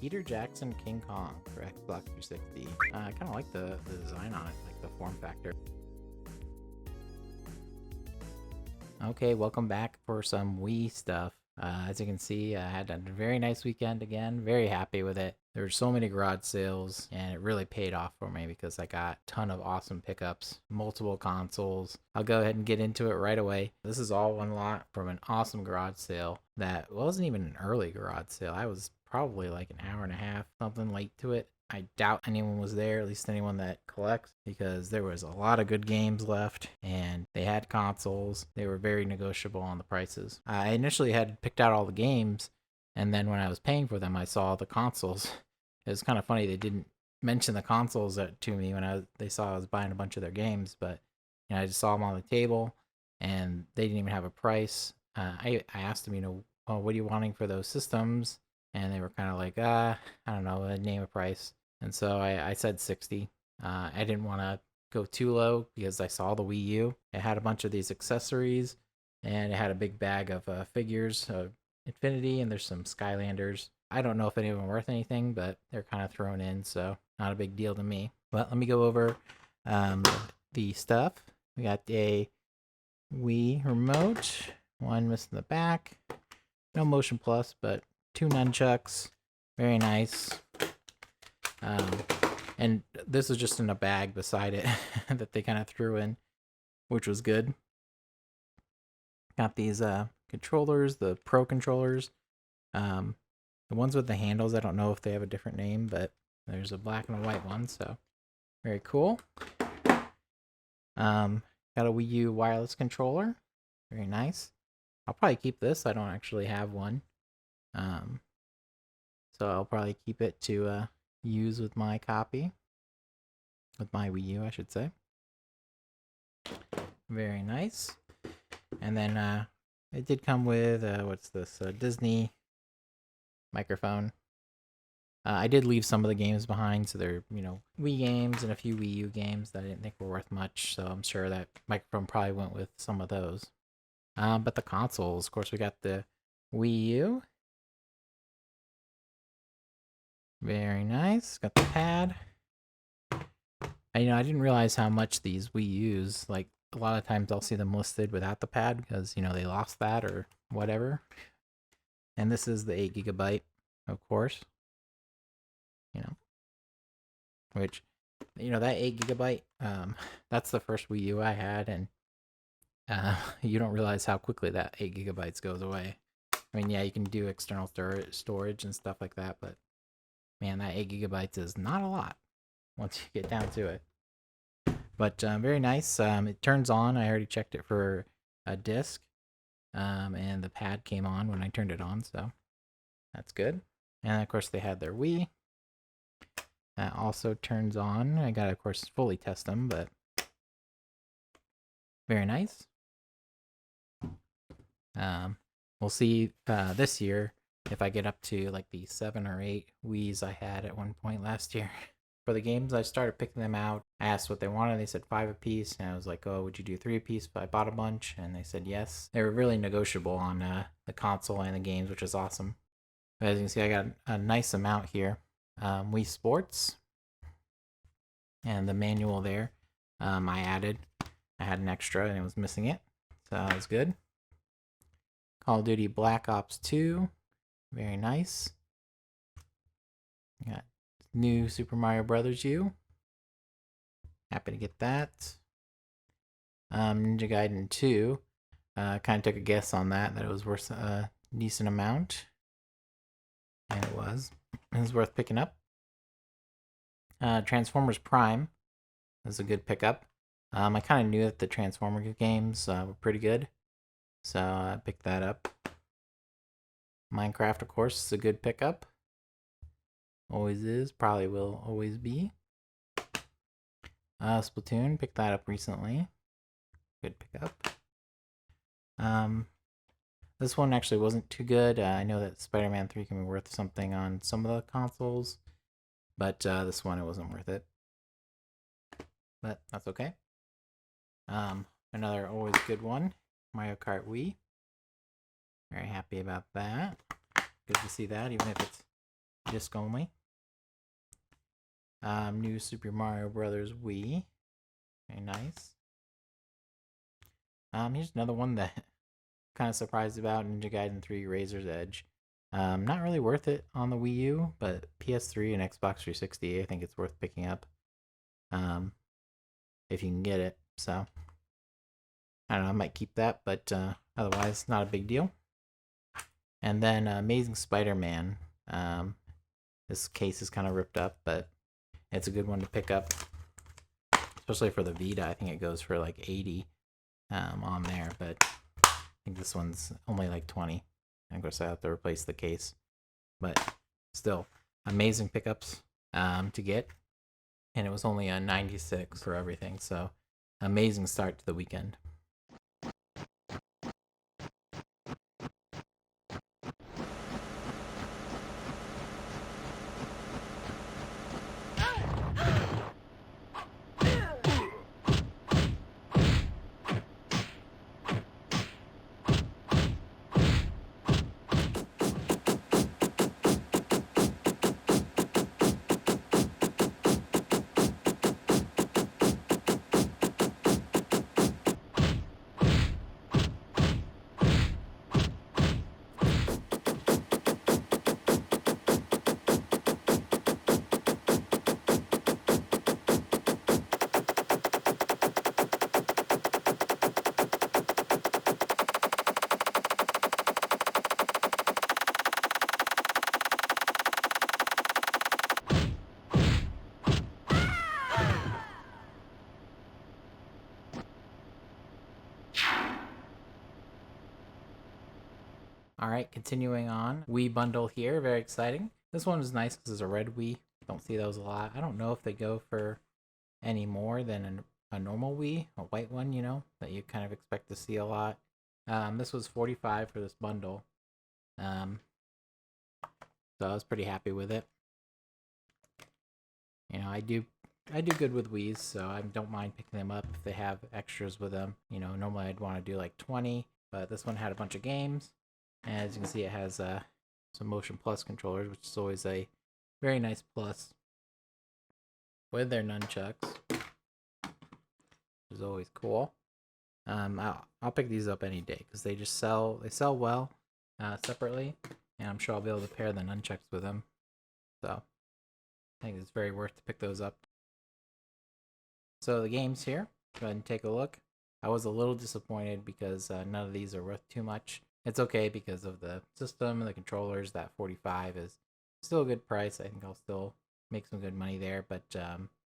Peter Jackson King Kong for Xbox 360. I kind of like the design on it, like the form factor. Okay, welcome back for some Wii stuff. As you can see, I had a very nice weekend again. Very happy with it. There were so many garage sales, and it really paid off for me because I got a ton of awesome pickups, multiple consoles. I'll go ahead and get into it right away. This is all one lot from an awesome garage sale that wasn't even an early garage sale. I was probably like an hour and a half, something late to it. I doubt anyone was there, at least anyone that collects, because there was a lot of good games left and they had consoles. They were very negotiable on the prices. I initially had picked out all the games, and then when I was paying for them, I saw the consoles. It was kind of funny they didn't mention the consoles to me when they saw I was buying a bunch of their games, but I just saw them on the table and they didn't even have a price. I asked them, oh, what are you wanting for those systems? And they were kind of like, I don't know, name a price. And so I said 60. I didn't want to go too low because I saw the Wii U. It had a bunch of these accessories, and it had a big bag of figures of Infinity, and there's some Skylanders. I don't know if any of them are worth anything, but they're kind of thrown in, so not a big deal to me. But let me go over the stuff. We got a Wii remote, one missing the back. No Motion Plus, but 2 nunchucks. Very nice. And this was just in a bag beside it that they kind of threw in, which was good. Got these controllers, the Pro controllers. The ones with the handles, I don't know if they have a different name, but there's a black and a white one, so very cool. Got a Wii U wireless controller. Very nice. I'll probably keep this. I don't actually have one. So I'll probably keep it to use with my copy. With my Wii U, I should say. Very nice. And then it did come with, what's this? Disney microphone. I did leave some of the games behind, so they're, Wii games and a few Wii U games that I didn't think were worth much, so I'm sure that microphone probably went with some of those. But the consoles, of course, we got the Wii U. Very nice. Got the pad. I didn't realize how much these Wii U's, like, a lot of times I'll see them listed without the pad because, they lost that or whatever. And this is the 8GB, of course. Which, that 8GB, that's the first Wii U I had, and you don't realize how quickly that 8GB goes away. I mean, yeah, you can do external storage and stuff like that, but man, that 8GB is not a lot once you get down to it. But very nice. It turns on. I already checked it for a disc, and the pad came on when I turned it on, so that's good. And of course, they had their Wii. That also turns on. I got to, of course, fully test them, but very nice. We'll see this year if I get up to like the 7 or 8 Wiis I had at one point last year. For the games, I started picking them out. I asked what they wanted. They said 5 apiece, and I was like, "Oh, would you do 3 apiece?" But I bought a bunch, and they said yes. They were really negotiable on the console and the games, which is awesome. But as you can see, I got a nice amount here. Wii Sports, and the manual there. I added. I had an extra, and it was missing it, so that was good. Call of Duty Black Ops 2, very nice. Got new Super Mario Brothers U. Happy to get that. Ninja Gaiden 2. Kind of took a guess on that it was worth a decent amount. And it was. It was worth picking up. Transformers Prime was a good pickup. I kind of knew that the Transformer games were pretty good, so I picked that up. Minecraft, of course, is a good pickup. Always is, probably will always be. Splatoon, picked that up recently. Good pickup. This one actually wasn't too good. I know that Spider-Man 3 can be worth something on some of the consoles, but this one, it wasn't worth it. But that's okay. Another always good one, Mario Kart Wii. Very happy about that. Good to see that, even if it's disc only. New Super Mario Brothers Wii. Very nice. Here's another one that kind of surprised about, Ninja Gaiden 3 Razor's Edge. Not really worth it on the Wii U, but PS3 and Xbox 360, I think it's worth picking up. If you can get it. So, I don't know, I might keep that, but otherwise, not a big deal. And then Amazing Spider-Man. This case is kind of ripped up, but it's a good one to pick up, especially for the Vita. I think it goes for like 80 on there, but I think this one's only like 20. I guess I have to replace the case, but still, amazing pickups to get, and it was only a 96 for everything. So, amazing start to the weekend. All right, continuing on. Wii bundle here, very exciting. This one is nice because it's a red Wii. Don't see those a lot. I don't know if they go for any more than a normal Wii, a white one, you know, that you kind of expect to see a lot. This was $45 for this bundle. So I was pretty happy with it. You know, I do good with Wii's, so I don't mind picking them up if they have extras with them. You know, normally I'd want to do like 20, but this one had a bunch of games. And as you can see, it has some Motion Plus controllers, which is always a very nice plus. With their nunchucks, which is always cool. I'll pick these up any day because they sell well separately, and I'm sure I'll be able to pair the nunchucks with them. So I think it's very worth to pick those up. So the games here, go ahead and take a look. I was a little disappointed because none of these are worth too much. It's okay because of the system and the controllers. That $45 is still a good price. I think I'll still make some good money there, but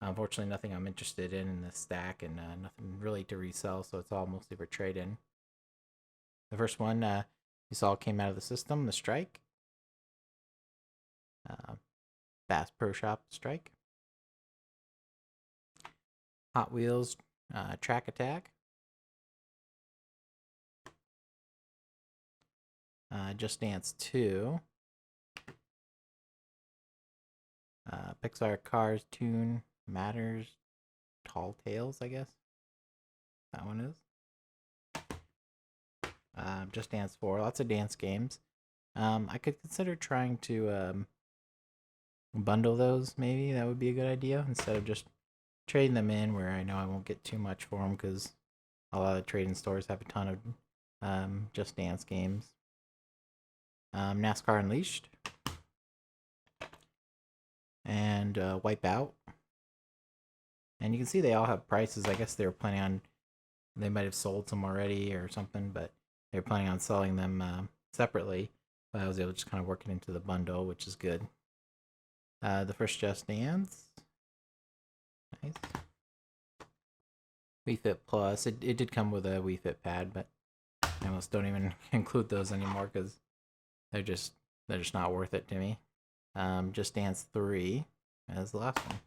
unfortunately nothing I'm interested in this stack, and nothing really to resell, so it's all mostly for trade-in. The first one you saw came out of the system, the Strike. Bass Pro Shop Strike. Hot Wheels Track Attack. Just Dance 2. Pixar Cars Tune Matters. Tall Tales, I guess. That one is. Just Dance 4. Lots of dance games. I could consider trying to bundle those, maybe. That would be a good idea, instead of just trading them in, where I know I won't get too much for them, because a lot of trading stores have a ton of Just Dance games. NASCAR Unleashed. And Wipeout. And you can see they all have prices. I guess they were planning on, they might have sold some already or something, but they were planning on selling them separately. But I was able to just kind of work it into the bundle, which is good. The first Just Dance. Nice. Wii Fit Plus. It did come with a Wii Fit pad, but I almost don't even include those anymore because they're just not worth it to me. Just Dance 3 as the last one.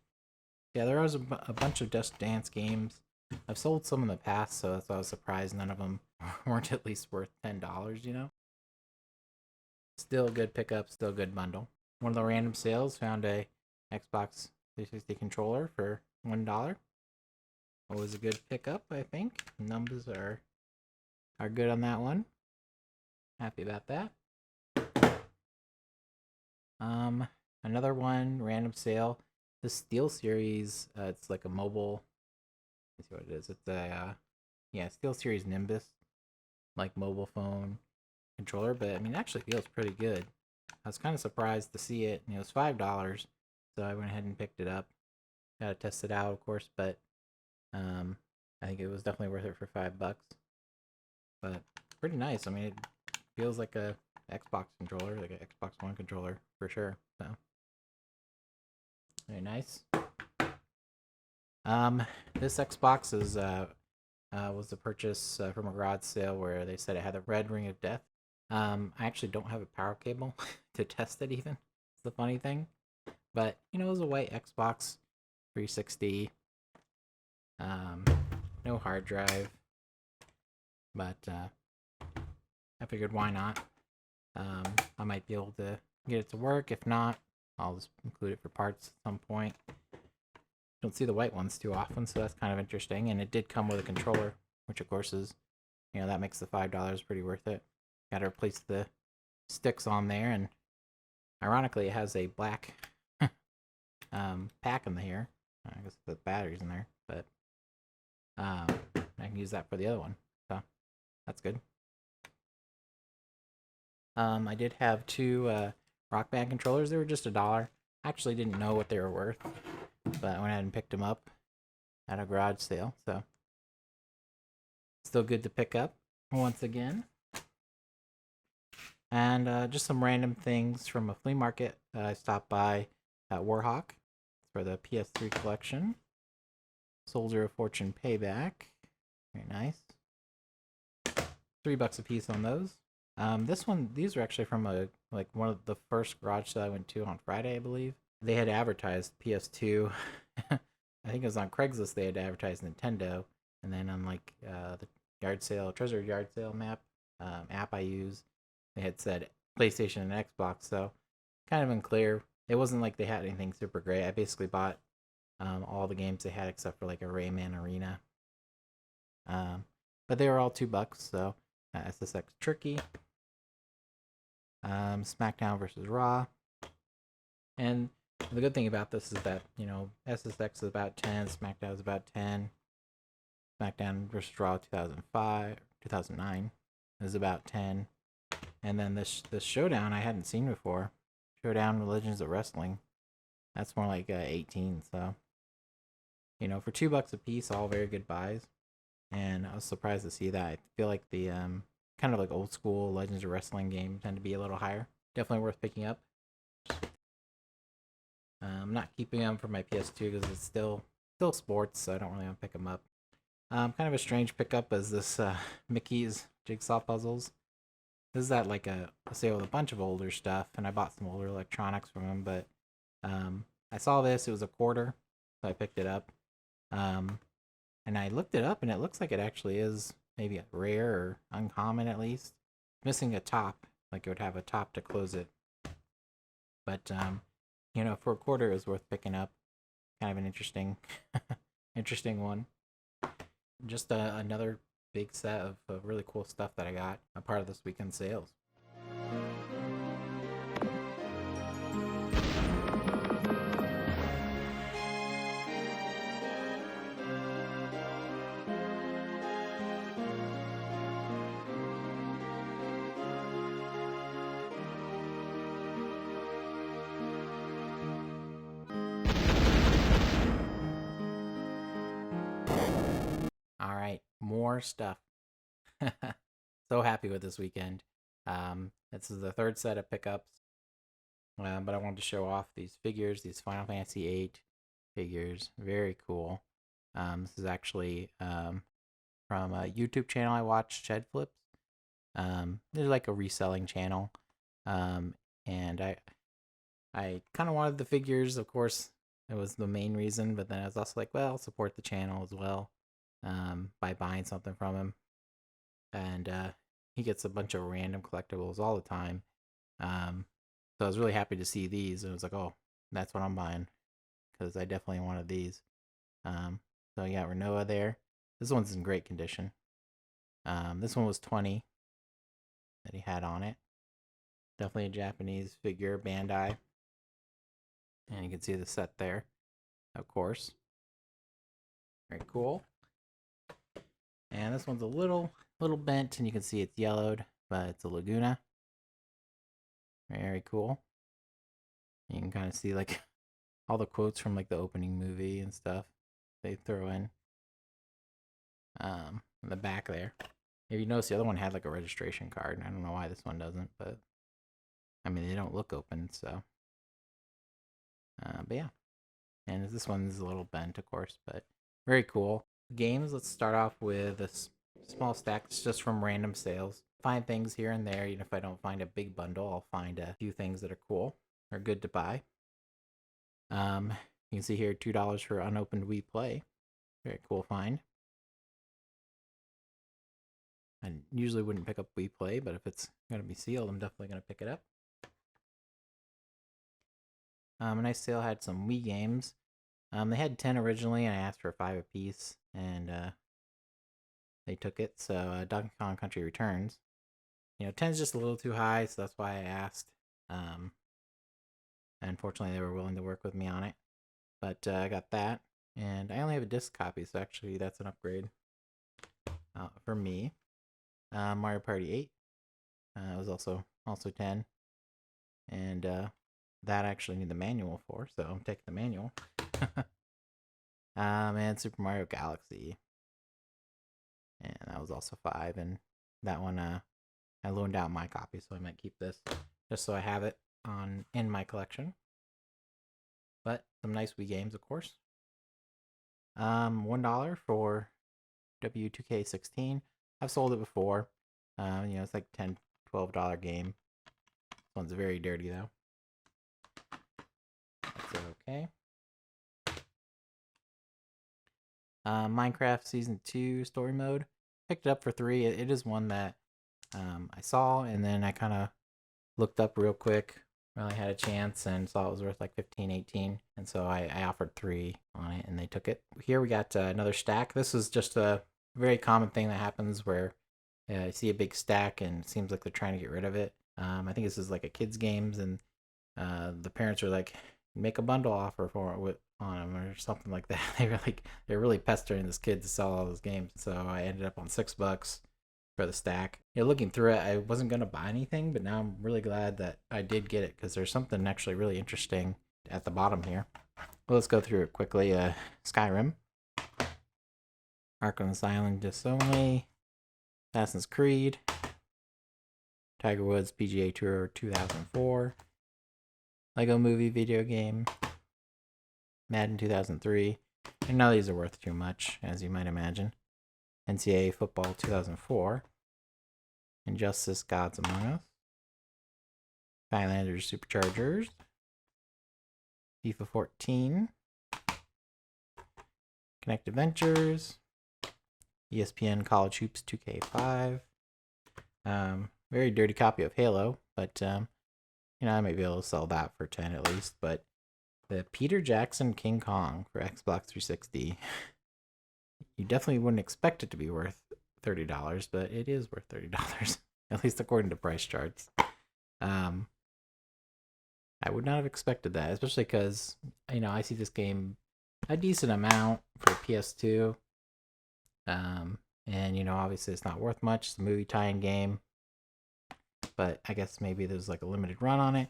Yeah, there was a bunch of Just Dance games. I've sold some in the past, so that's why I was surprised none of them weren't at least worth $10, you know? Still a good pickup, still a good bundle. One of the random sales found a Xbox 360 controller for $1. Always a good pickup, I think. Numbers are good on that one. Happy about that. another one, random sale. The Steel Series, it's like a mobile. Let's see what it is. It's a yeah, Steel Series Nimbus, like mobile phone controller. But I mean, it actually feels pretty good. I was kind of surprised to see it. It was $5, so I went ahead and picked it up. Got to test it out, of course, but um, I think it was definitely worth it for $5. But pretty nice. I mean, it feels like a Xbox controller, like an Xbox One controller for sure. So very nice. This Xbox is was a purchase from a garage sale where they said it had a red ring of death. I actually don't have a power cable to test it even. It's the funny thing. But it was a white Xbox 360. No hard drive. But I figured why not? I might be able to get it to work. If not, I'll just include it for parts at some point. Don't see the white ones too often, so that's kind of interesting. And it did come with a controller, which of course is, that makes the $5 pretty worth it. Got to replace the sticks on there, and ironically, it has a black pack in here. I guess the batteries in there, but I can use that for the other one, so that's good. I did have two Rock Band controllers. They were just $1. I actually didn't know what they were worth, but I went ahead and picked them up at a garage sale, so still good to pick up once again. And just some random things from a flea market I stopped by at Warhawk for the PS3 collection. Soldier of Fortune Payback. Very nice. $3 a piece on those. These were actually from one of the first garage sale I went to on Friday, I believe. They had advertised PS2. I think it was on Craigslist. They had advertised Nintendo, and then on the yard sale, treasure yard sale app I use, they had said PlayStation and Xbox. So kind of unclear. It wasn't like they had anything super great. I basically bought all the games they had except for like a Rayman Arena. But they were all $2. So SSX Tricky, SmackDown versus Raw, and the good thing about this is that SSX is about 10, SmackDown is about 10, SmackDown versus Raw 2009 is about 10, and then this Showdown I hadn't seen before, Showdown Legends of Wrestling, that's more like 18. So for $2 a piece, all very good buys, and I was surprised to see that. I feel like the kind of like old school Legends of Wrestling games tend to be a little higher. Definitely worth picking up. I'm not keeping them for my PS2 because it's still sports, so I don't really want to pick them up. Kind of a strange pickup is this Mickey's Jigsaw Puzzles. This is at like a sale with a bunch of older stuff, and I bought some older electronics from them, but I saw this. It was $0.25, so I picked it up. And I looked it up, and it looks like it actually is maybe a rare or uncommon at least. Missing a top, like it would have a top to close it. But for $0.25, it was worth picking up. Kind of an interesting one. Just another big set of really cool stuff that I got a part of this weekend sales. All right, more stuff. So happy with this weekend. This is the third set of pickups, but I wanted to show off these figures, these Final Fantasy VIII figures. Very cool. This is actually from a YouTube channel I watch, Shed Flips. There's like a reselling channel, and I kind of wanted the figures. Of course, it was the main reason, but then I was also like, well, I'll support the channel as well by buying something from him. And he gets a bunch of random collectibles all the time. So I was really happy to see these, and I was like, oh, that's what I'm buying, because I definitely wanted these. So yeah, Renoa there. This one's in great condition. This one was 20 that he had on it. Definitely a Japanese figure, Bandai. And you can see the set there, of course. Very cool. And this one's a little bent, and you can see it's yellowed, but it's a Laguna. Very cool. You can kind of see like all the quotes from like the opening movie and stuff they throw in the back there. If you notice, the other one had like a registration card. I don't know why this one doesn't, but I mean, they don't look open, so. But yeah. And this one's a little bent, of course, but very cool. Games, let's start off with a small stack. It's just from random sales. Find things here and there. Even if I don't find a big bundle, I'll find a few things that are cool or good to buy. You can see here $2 for unopened Wii Play. Very cool find. I usually wouldn't pick up Wii Play, but if it's going to be sealed, I'm definitely going to pick it up. A nice sale had some Wii games. They had 10 originally, and I asked for 5 apiece, and they took it. So Donkey Kong Country Returns. 10 is just a little too high, so that's why I asked. Unfortunately, they were willing to work with me on it. But I got that, and I only have a disc copy, so actually that's an upgrade for me. Mario Party 8 was also 10, and that I actually need the manual for, so I'm taking the manual. And Super Mario Galaxy, and that was also 5, and that one I loaned out my copy, so I might keep this just so I have it in my collection. But some nice Wii games, of course. $1 for W2K16. I've sold it before. It's like $10, $12 game. This one's very dirty though. That's okay. Minecraft Season 2 Story Mode. Picked it up for $3. It is one that I saw, and then I kind of looked up real quick while I had a chance and saw it was worth like 15, 18. And so I offered $3 on it, and they took it. Here we got another stack. This is just a very common thing that happens where I see a big stack and it seems like they're trying to get rid of it. I think this is like a kids games, and the parents are like, make a bundle offer for it on them or something like that. They're really pestering this kid to sell all those games. So I ended up on $6 for the stack. Looking through it, I wasn't gonna buy anything, but now I'm really glad that I did get it because there's something actually really interesting at the bottom here. Well, let's go through it quickly. Skyrim, Arkham Asylum Discs Only, Assassin's Creed, Tiger Woods PGA Tour 2004, Lego Movie video game, Madden 2003, and none of these are worth too much, as you might imagine. NCAA Football 2004, Injustice Gods Among Us, Skylanders Superchargers, FIFA 14, Connect Adventures, ESPN College Hoops 2K5, very dirty copy of Halo, but I might be able to sell that for 10 at least. But the Peter Jackson King Kong for Xbox 360, you definitely wouldn't expect it to be worth $30, but it is worth $30, at least according to price charts. I would not have expected that, especially because I see this game a decent amount for PS2. And obviously it's not worth much. It's a movie tie-in game, but I guess maybe there's like a limited run on it.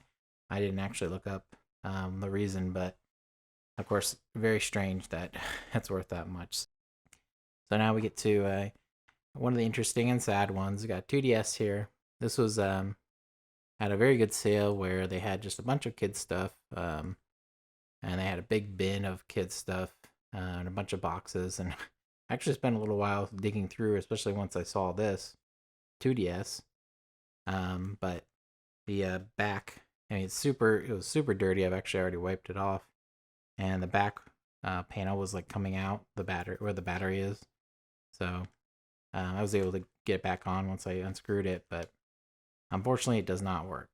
I didn't actually look up the reason, but of course, very strange that it's worth that much. So now we get to one of the interesting and sad ones. We got 2DS here. This was at a very good sale where they had just a bunch of kids stuff, and they had a big bin of kids stuff and a bunch of boxes. And I actually spent a little while digging through, especially once I saw this 2DS. But the back, it was super dirty. I've actually already wiped it off, and the back panel was like coming out where the battery is. So I was able to get it back on once I unscrewed it, but unfortunately it does not work.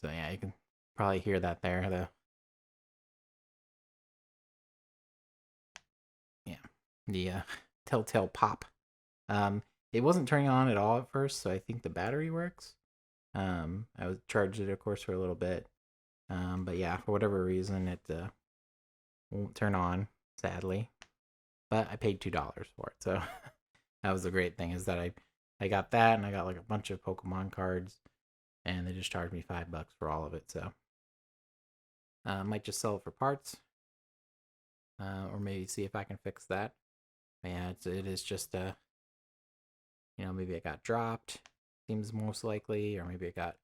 So yeah, you can probably hear that there. The telltale pop. It wasn't turning on at all at first, so I think the battery works. I was charged it, of course, for a little bit. But yeah, for whatever reason, it won't turn on, sadly. But I paid $2 for it, so that was the great thing, is that I got that, and I got like a bunch of Pokemon cards, and they just charged me $5 for all of it. So might just sell it for parts, or maybe see if I can fix that. But yeah, it is just maybe it got dropped. Seems most likely, or maybe it got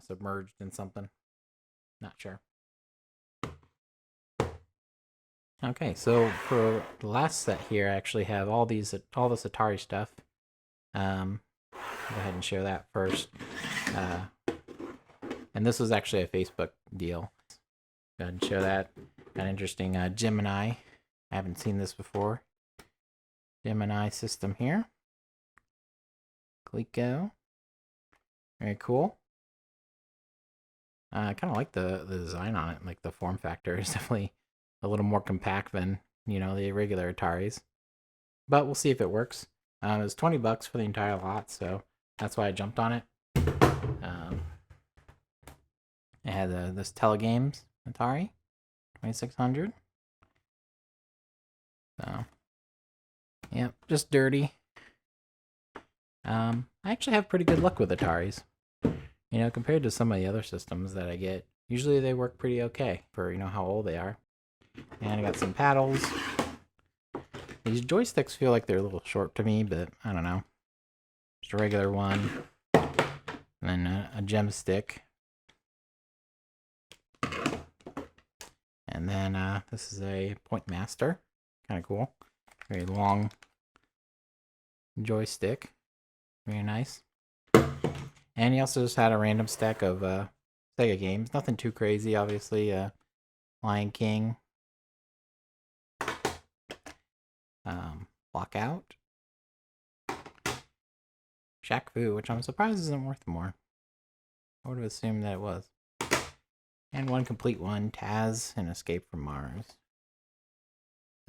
submerged in something. Not sure. Okay, so for the last set here, I actually have all this Atari stuff. Go ahead and share that first. And this was actually a Facebook deal. Go ahead and share that. An interesting Gemini. I haven't seen this before. Gemini system here. Coleco. Very cool. I kind of like the design on it. Like the form factor is definitely a little more compact than the regular Ataris. But we'll see if it works. It was $20 for the entire lot, so that's why I jumped on it. It had this Telegames Atari 2600. So, yep, just dirty. I actually have pretty good luck with Ataris. Compared to some of the other systems that I get, usually they work pretty okay for how old they are. And I got some paddles. These joysticks feel like they're a little short to me, but I don't know. Just a regular one. And then a gem stick. And then this is a Point Master. Kind of cool. Very long joystick. Very nice. And he also just had a random stack of Sega games. Nothing too crazy, obviously. Lion King. Lockout. Shaq Fu, which I'm surprised isn't worth more. I would have assumed that it was. And one complete one, Taz and Escape from Mars.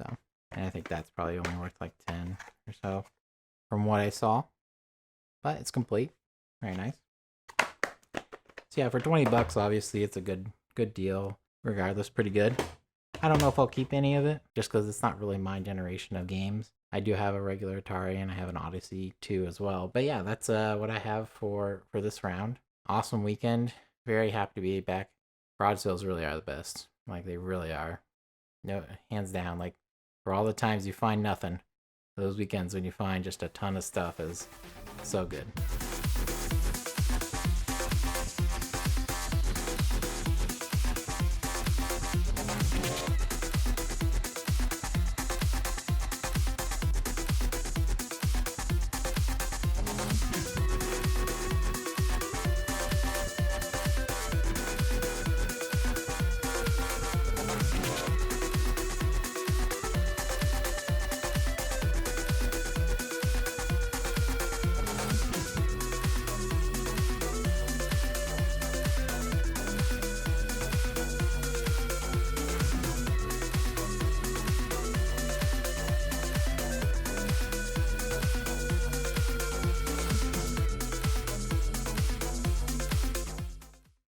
So, and I think that's probably only worth like 10 or so from what I saw. But it's complete. Very nice. So yeah, for $20, obviously it's a good deal. Regardless, pretty good. I don't know if I'll keep any of it, just because it's not really my generation of games. I do have a regular Atari, and I have an Odyssey 2 as well. But yeah, that's what I have for this round. Awesome weekend. Very happy to be back. Garage sales really are the best. Like, they really are. No, hands down. Like, for all the times you find nothing, those weekends when you find just a ton of stuff is so good.